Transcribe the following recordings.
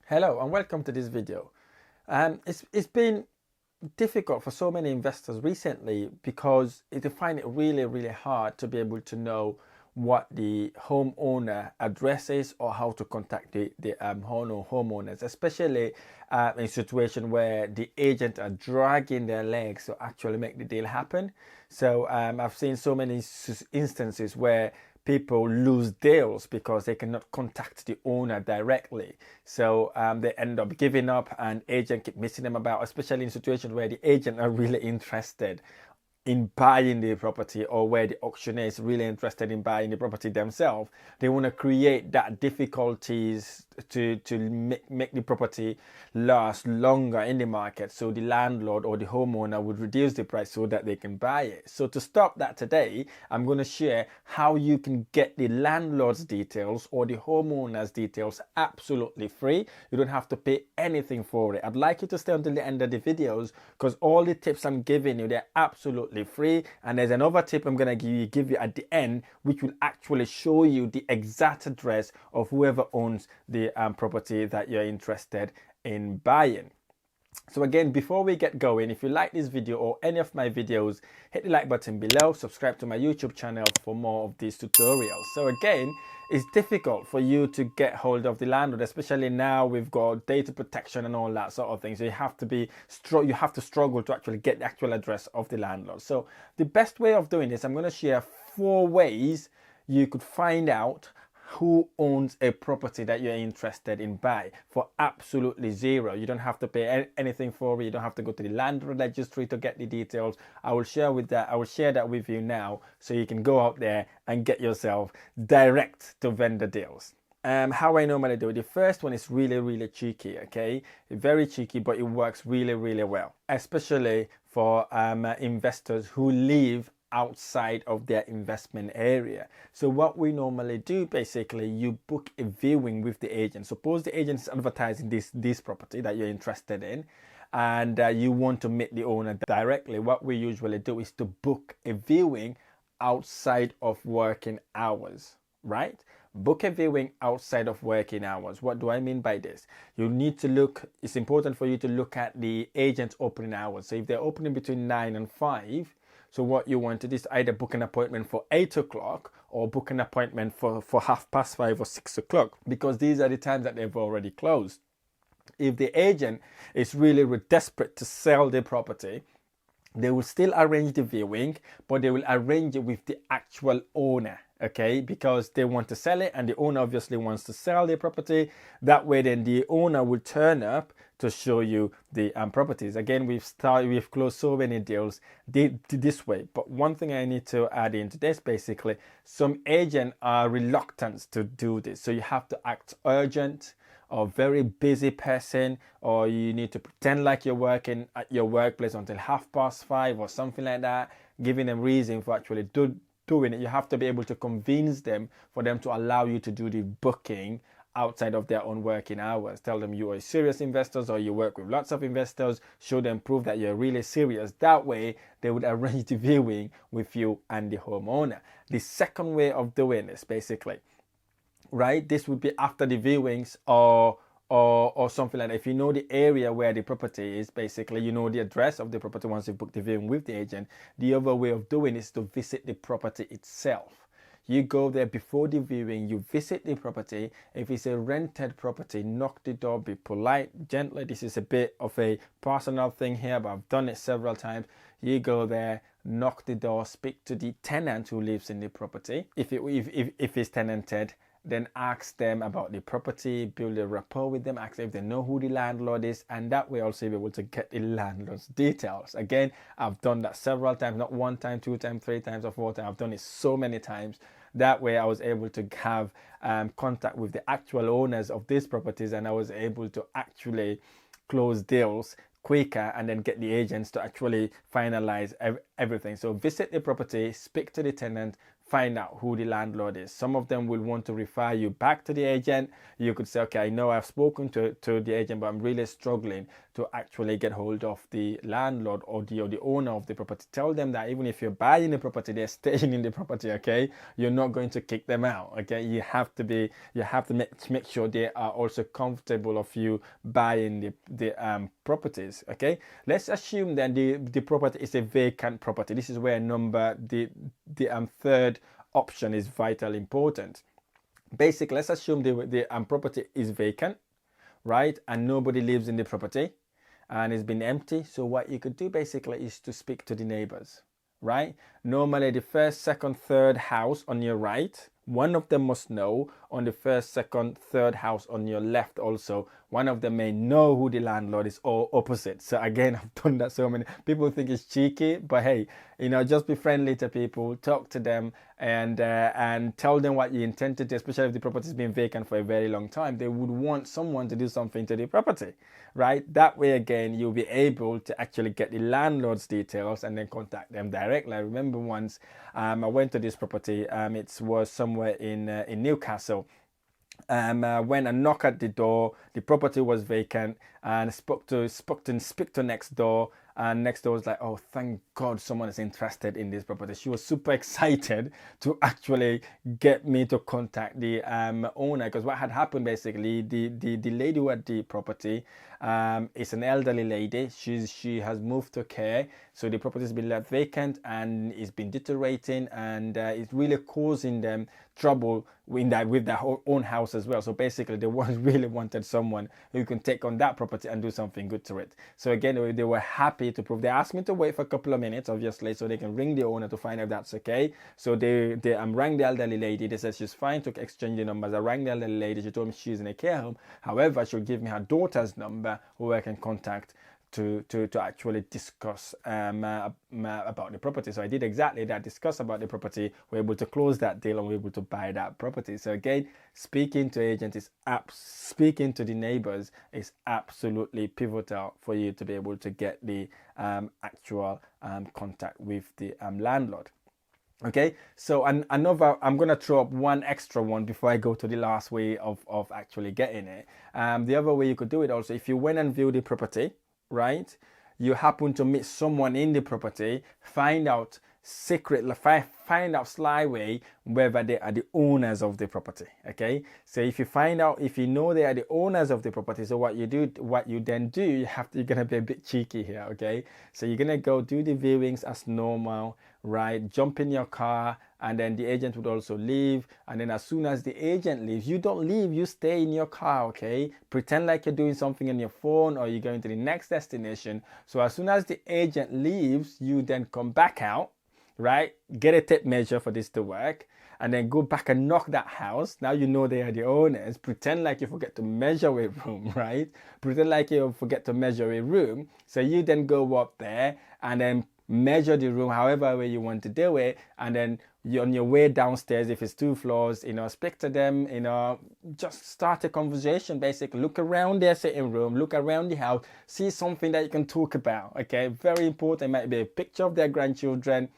Hello and welcome to this video. It's been difficult for so many investors recently because they find it really hard to be able to know what the homeowner address is or how to contact the homeowners, especially in a situation where the agent are dragging their legs to actually make the deal happen. So I've seen so many instances where people lose deals because they cannot contact the owner directly. So they end up giving up and agent keep messing them about, especially in situations where the agent are really interested in buying the property or where the auctioneer is really interested in buying the property themselves. They want to create that difficulties to make the property last longer in the market, so the landlord or the homeowner would reduce the price so that they can buy it. So to stop that today, I'm going to share how you can get the landlord's details or the homeowner's details absolutely free. You don't have to pay anything for it. I'd like you to stay until the end of the videos because all the tips I'm giving you, they're absolutely free. And there's another tip I'm going to give you at the end, which will actually show you the exact address of whoever owns the property that you're interested in buying. So again, before we get going, if you like this video or any of my videos, hit the like button below, subscribe to my YouTube channel for more of these tutorials. So again, it's difficult for you to get hold of the landlord, especially now we've got data protection and all that sort of thing. So you have to struggle to actually get the actual address of the landlord. So the best way of doing this, I'm going to share 4 ways you could find out who owns a property that you're interested in buy for absolutely zero. You don't have to pay anything for it. You don't have to go to the land registry to get the details. I will share that with you now so you can go out there and get yourself direct to vendor deals. How I normally do it, the first one is really cheeky, okay? Very cheeky, but it works really well, especially for investors who live outside of their investment area. So what we normally do, basically, you book a viewing with the agent. Suppose the agent is advertising this property that you're interested in and you want to meet the owner directly. What we usually do is to book a viewing outside of working hours, right? Book a viewing outside of working hours. What do I mean by this? You need to look, it's important for you to look at the agent's opening hours. So if they're opening between 9 and 5, so what you want to do is either book an appointment for 8 o'clock or book an appointment for 5:30 or 6 o'clock, because these are the times that they've already closed. If the agent is really desperate to sell the property, they will still arrange the viewing, but they will arrange it with the actual owner, okay? Because they want to sell it and the owner obviously wants to sell the property. That way then the owner will turn up to show you the properties. Again, we've closed so many deals this way. But one thing I need to add into this, basically, some agents are reluctant to do this. So you have to act urgent or very busy person, or you need to pretend like you're working at your workplace until 5:30 or something like that, giving them reason for actually doing it. You have to be able to convince them for them to allow you to do the booking outside of their own working hours. Tell them you are serious investors or you work with lots of investors. Show them proof that you're really serious. That way they would arrange the viewing with you and the homeowner. The second way of doing this, basically, right, this would be after the viewings or something like that. If you know the area where the property is, basically you know the address of the property once you book the viewing with the agent. The other way of doing is to visit the property itself. You go there before the viewing, you visit the property. If it's a rented property, knock the door, be polite, gently. This is a bit of a personal thing here, but I've done it several times. You go there, knock the door, speak to the tenant who lives in the property. If it's tenanted, then ask them about the property, build a rapport with them, ask them if they know who the landlord is, and that way also you'll be able to get the landlord's details. Again, I've done that several times, not 1 time, 2 times, 3 times, or 4 times. I've done it so many times. That way I was able to have contact with the actual owners of these properties, and I was able to actually close deals quicker and then get the agents to actually finalize everything. So visit the property, speak to the tenant, find out who the landlord is. Some of them will want to refer you back to the agent. You could say, okay, I know I've spoken to the agent, but I'm really struggling to actually get hold of the landlord or the owner of the property. Tell them that even if you're buying the property, they're staying in the property, okay? You're not going to kick them out, okay? You have to make sure they are also comfortable of you buying the properties, okay? Let's assume that the property is a vacant property. This is where the third option is vitally important. Basically, let's assume the property is vacant, right? And nobody lives in the property and it's been empty. So what you could do basically is to speak to the neighbors, right? Normally the first, second, third house on your right, one of them must know. On the first, second, third house on your left also, one of them may know who the landlord is, or opposite. So again, I've done that so many. People think it's cheeky, but hey, just be friendly to people, talk to them, and tell them what you intend to do, especially if the property's been vacant for a very long time. They would want someone to do something to the property, right? That way, again, you'll be able to actually get the landlord's details and then contact them directly. I remember once I went to this property. It was somewhere in Newcastle. When I knocked at the door, the property was vacant, and spoke to next door, and next door was like, oh, thank God someone is interested in this property. She was super excited to actually get me to contact the owner, because what had happened basically, the lady who had the property is an elderly lady. She has moved to care, so the property has been left vacant and it's been deteriorating, and it's really causing them trouble with their own house as well. So basically they really wanted someone who can take on that property and do something good to it. So again, they were happy to prove. They asked me to wait for a couple of minutes, obviously, so they can ring the owner to find out if that's okay. So they rang the elderly lady. They said she's fine to exchange the numbers. I rang the elderly lady. She told me she's in a care home. However, she'll give me her daughter's number, who I can contact to actually discuss about the property. So I did exactly that, discuss about the property. We're able to close that deal and we're able to buy that property. So again, speaking to agents speaking to the neighbors is absolutely pivotal for you to be able to get the actual contact with the landlord. Okay, so another, I'm going to throw up one extra one before I go to the last way of actually getting it. The other way you could do it also, if you went and viewed the property, right, you happen to meet someone in the property, find out sly way whether they are the owners of the property. Okay, so if you know they are the owners of the property, so what you then do, you're gonna be a bit cheeky here. Okay, so you're gonna go do the viewings as normal, right? Jump in your car, and then the agent would also leave, and then as soon as the agent leaves, you don't leave, you stay in your car. Okay, pretend like you're doing something on your phone or you're going to the next destination. So as soon as the agent leaves, you then come back out, right? Get a tape measure for this to work, and then go back and knock that house. Now you know they are the owners. Pretend like you forget to measure a room, right? Pretend like you forget to measure a room. So you then go up there and then measure the room however way you want to do it, and then you're on your way downstairs, if it's 2 floors, speak to them, just start a conversation. Basically, look around their sitting room, look around the house, see something that you can talk about. Okay, very important. It might be a picture of their grandchildren,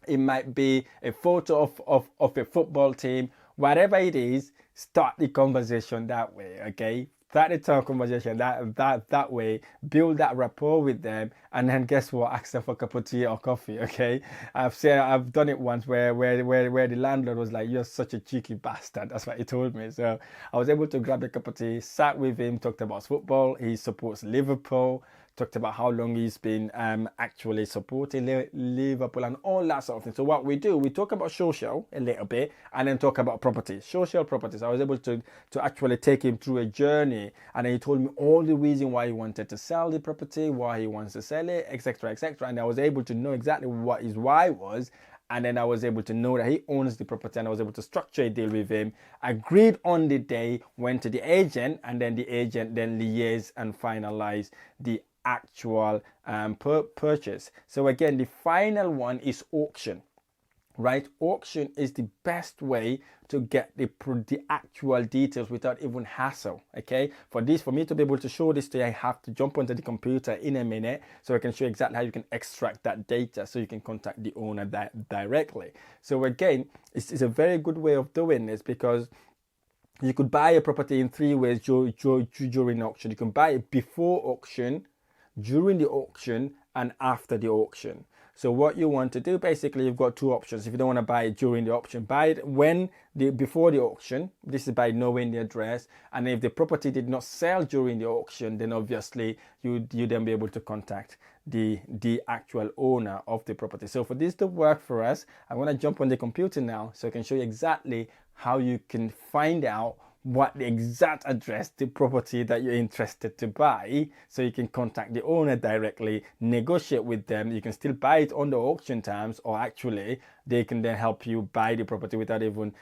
it might be a photo of a football team, whatever it is. Start the conversation that way. Okay, start the conversation that way, build that rapport with them, and then guess what, ask them for a cup of tea or coffee. Okay, I've done it once where the landlord was like, you're such a cheeky bastard. That's what he told me. So I was able to grab a cup of tea, sat with him, talked about football. He supports Liverpool, talked about how long he's been actually supporting Liverpool and all that sort of thing. So what we do, we talk about social a little bit, and then talk about properties, social properties. I was able to actually take him through a journey, and then he told me all the reason why he wanted to sell the property, why he wants to sell it, etc., etc. And I was able to know exactly what his why was. And then I was able to know that he owns the property, and I was able to structure a deal with him, agreed on the day, went to the agent, and then the agent then liaised and finalized the actual purchase. So again, the final one is auction, right? Auction is the best way to get the actual details without even hassle. Okay, for me to be able to show this to you, I have to jump onto the computer in a minute so I can show you exactly how you can extract that data so you can contact the owner directly. So again, it's a very good way of doing this, because you could buy a property in 3 ways during auction. You can buy it before auction, during the auction, and after the auction. So what you want to do, basically, you've got 2 options. If you don't want to buy it during the auction, buy it before the auction. This is by knowing the address. And if the property did not sell during the auction, then obviously you then be able to contact the actual owner of the property. So for this to work for us, I'm going to jump on the computer now so I can show you exactly how you can find out what the exact address, the property that you're interested to buy, so you can contact the owner directly, negotiate with them. You can still buy it on the auction terms, or actually they can then help you buy the property without even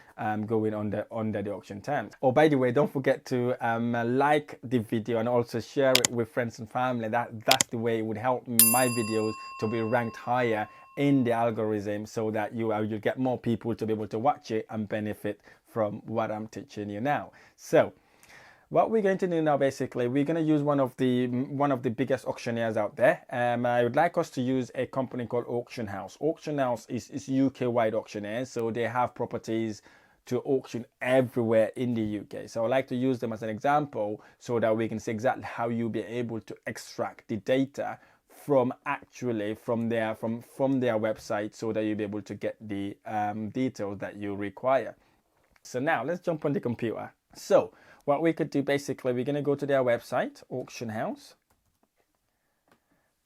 going under the auction terms. Oh, by the way, don't forget to like the video and also share it with friends and family. That's the way it would help my videos to be ranked higher in the algorithm, so that you get more people to be able to watch it and benefit from what I'm teaching you now. So what we're going to do now, basically, we're going to use one of the biggest auctioneers out there. I would like us to use a company called Auction House. Auction House is UK-wide auctioneer, so they have properties to auction everywhere in the UK. So I like to use them as an example so that we can see exactly how you'll be able to extract the data from their website, so that you'll be able to get the details that you require. So now let's jump on the computer. So what we could do, basically, we're going to go to their website, Auction House.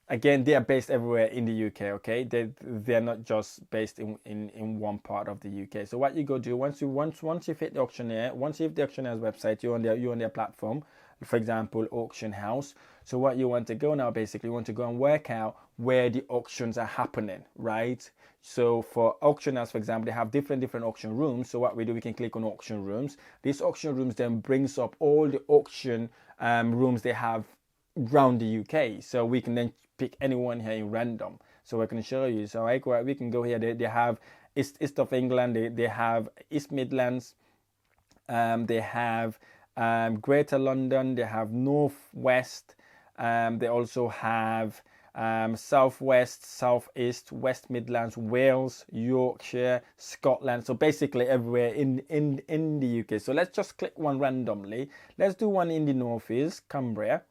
Again, they are based everywhere in the UK, okay? They're not just based in one part of the UK. So what you go do, once you've hit the auctioneer, once you hit the auctioneer's website, you're on their platform, for example, Auction House. So what you want to go now, basically, you want to go and work out where the auctions are happening, right? So for Auction House, for example, they have different auction rooms. So what we do, we can click on auction rooms. These auction rooms then brings up all the auction rooms they have around the UK. So we can then pick anyone here in random. So I can show you. So we can go here. They have East of England. They have East Midlands. They have Greater London. They have North West. They also have Southwest, Southeast, West Midlands, Wales, Yorkshire, Scotland. So basically everywhere in the UK. So let's just click one randomly. Let's do one in the Northeast, Cumbria.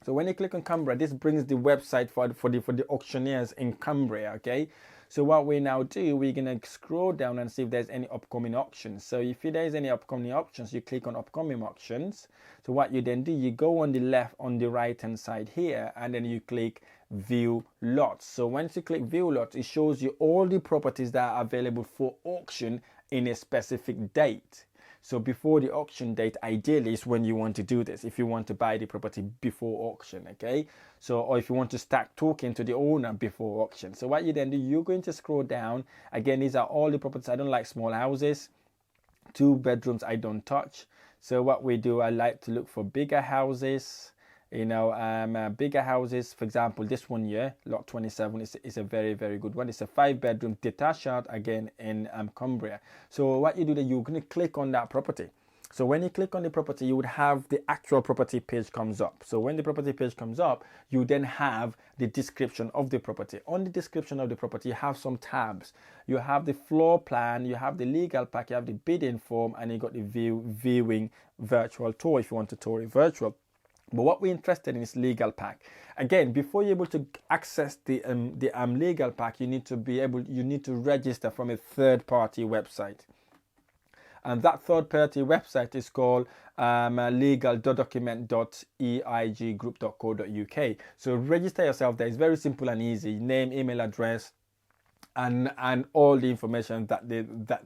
So when you click on Cumbria, this brings the website for the auctioneers in Cumbria, okay? So what we now do, we're going to scroll down and see if there's any upcoming auctions. So if there's any upcoming auctions, you click on upcoming auctions. So what you then do, you go on the right hand side here, and then you click view lots. So once you click view lots, it shows you all the properties that are available for auction in a specific date. So before the auction date, ideally, is when you want to do this, if you want to buy the property before auction, okay? So, or if you want to start talking to the owner before auction. So what you then do, you're going to scroll down. Again, these are all the properties. I don't like small houses. 2 bedrooms, I don't touch. So what we do, I like to look for bigger houses. Bigger houses, for example, this one here, lot 27, is a very, very good one. It's a 5-bedroom detached house, again, in Cumbria. So what you do, that you're going to click on that property. So when you click on the property, you would have the actual property page comes up. So when the property page comes up, you then have the description of the property. On the description of the property, you have some tabs. You have the floor plan, you have the legal pack, you have the bidding form, and you got the viewing virtual tour if you want to tour it virtual. But what we're interested in is legal pack. Again, before you're able to access the legal pack, you need to register from a third-party website. And that third-party website is called legal.document.eiggroup.co.uk. So register yourself there. It's very simple and easy. Name, email address, and all the information that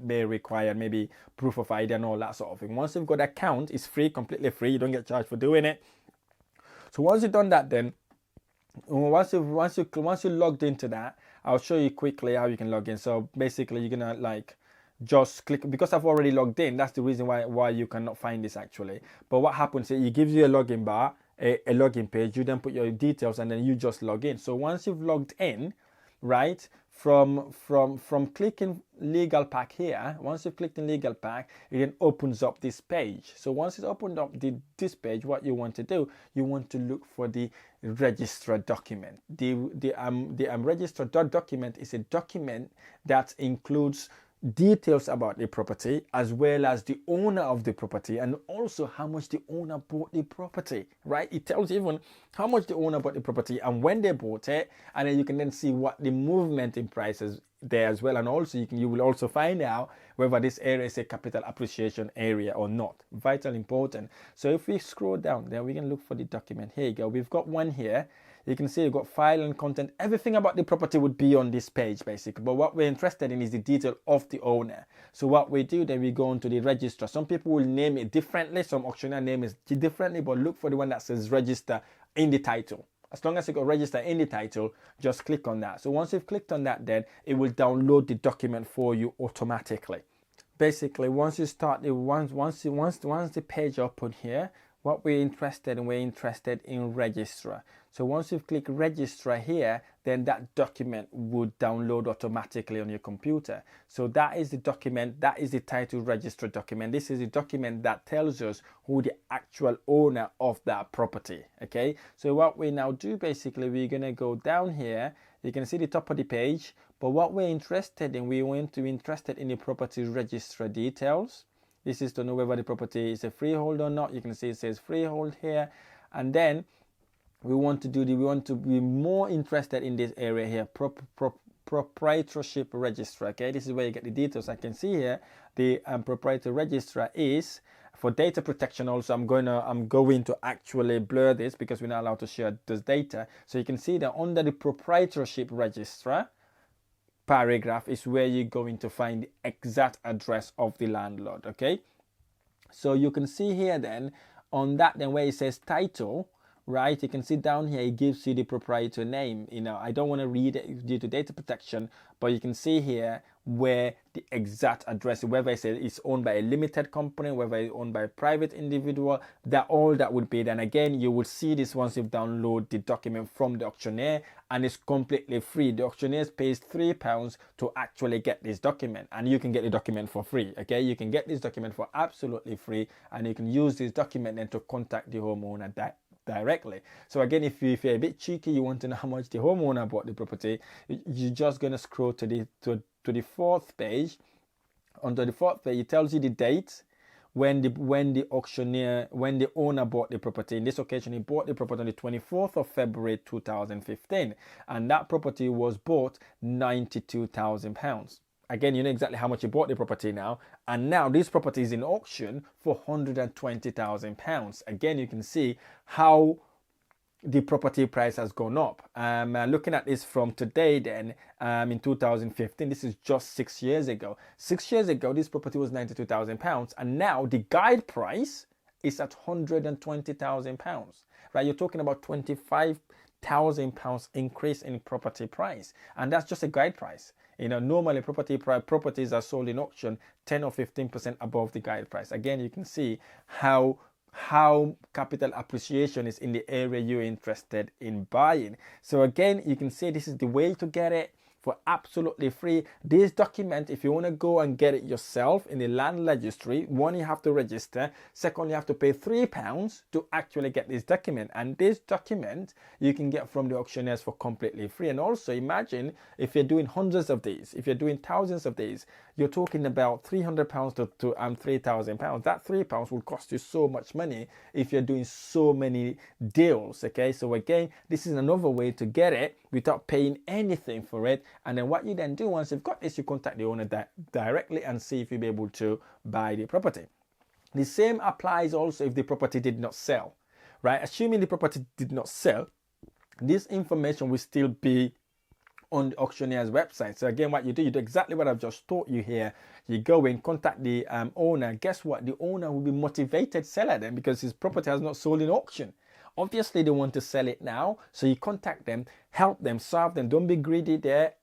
they require, maybe proof of ID and all that sort of thing. Once you've got an account, it's free, completely free. You don't get charged for doing it. So once you've done that, then once you logged into that, I'll show you quickly how you can log in. So basically, you're gonna just click, because I've already logged in. That's the reason why you cannot find this actually. But what happens is it gives you a login bar, a login page. You then put your details and then you just log in. So once you've logged in, right, from clicking legal pack here, once you've clicked in legal pack, it then opens up this page. So once it's opened up this page, what you want to do, you want to look for the registrar document. The registrar document is a document that includes details about the property as well as the owner of the property and also how much the owner bought the property, right? It tells you even how much the owner bought the property and when they bought it, and then you can then see what the movement in prices there as well, and also you will also find out whether this area is a capital appreciation area or not. Vital important. So if we scroll down there, we can look for the document. Here you go, we've got one here. You can see you've got file and content. Everything about the property would be on this page basically, but what we're interested in is the detail of the owner. So what we do then, we go into the register. Some people will name it differently, some auctioneer name it differently, but look for the one that says register in the title. As long as you got register in the title, just click on that. So once you've clicked on that, then it will download the document for you automatically. Basically, once you start once the page open here, what we're interested in registrar. So once you click registrar here, then that document would download automatically on your computer. So that is the document, that is the title registrar document. This is the document that tells us who the actual owner of that property. Okay, so what we now do basically, we're gonna go down here. You can see the top of the page, but what we're interested in, we want to be interested in the property registrar details. This is to know whether the property is a freehold or not. You can see it says freehold here, and then we want to be more interested in this area here, proprietorship registry. Okay, this is where you get the details. I can see here the proprietor registrar is for data protection. Also, I'm going to actually blur this because we're not allowed to share this data. So you can see that under the proprietorship registrar paragraph is where you're going to find the exact address of the landlord. Okay, so you can see here then on that, then where it says title, right, you can see down here it gives you the proprietor name. You know, I don't want to read it due to data protection, but you can see here where the exact address, whether it's owned by a limited company, whether it's owned by a private individual, that all that would be. Then again, you will see this once you download the document from the auctioneer, and it's completely free. The auctioneer pays £3 to actually get this document, and you can get the document for free. Okay, you can get this document for absolutely free, and you can use this document then to contact the homeowner directly. So again, if you're a bit cheeky, you want to know how much the homeowner bought the property, you're just gonna scroll to the fourth page. Under the fourth page, it tells you the date when the owner bought the property. In this occasion, he bought the property on the 24th of February 2015, and that property was bought £92,000. Again, you know exactly how much you bought the property now, and now this property is in auction for £120,000. Again, you can see how the property price has gone up. Looking at this from today then, in 2015, this is just 6 years ago. 6 years ago, this property was £92,000, and now the guide price is at £120,000, right? You're talking about £25,000 increase in property price, and that's just a guide price. You know, normally properties are sold in auction 10 or 15% above the guide price. Again, you can see how capital appreciation is in the area you're interested in buying. So again, you can see this is the way to get it for absolutely free. This document, if you want to go and get it yourself in the land registry, one, you have to register. Second, you have to pay £3 to actually get this document. And this document you can get from the auctioneers for completely free. And also imagine if you're doing hundreds of these, if you're doing thousands of these, you're talking about £300 to £3,000. That £3 will cost you so much money if you're doing so many deals. Okay, so again, this is another way to get it without paying anything for it. And then what you then do, once you've got this, you contact the owner directly and see if you'll be able to buy the property. The same applies also if the property did not sell, right? Assuming the property did not sell, this information will still be on the auctioneer's website. So again, what you do exactly what I've just taught you here. You go in, contact the owner. Guess what? The owner will be motivated seller then, because his property has not sold in auction. Obviously, they want to sell it now. So you contact them, help them, serve them. Don't be greedy there.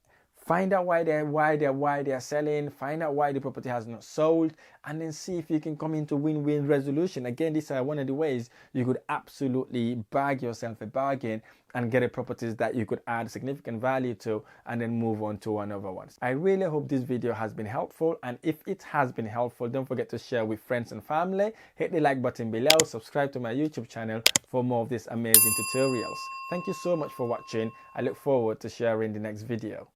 Find out why they're selling, find out why the property has not sold, and then see if you can come into win-win resolution. Again, these are one of the ways you could absolutely bag yourself a bargain and get a properties that you could add significant value to and then move on to another one. I really hope this video has been helpful, and if it has been helpful, don't forget to share with friends and family. Hit the like button below, subscribe to my YouTube channel for more of these amazing tutorials. Thank you so much for watching. I look forward to sharing the next video.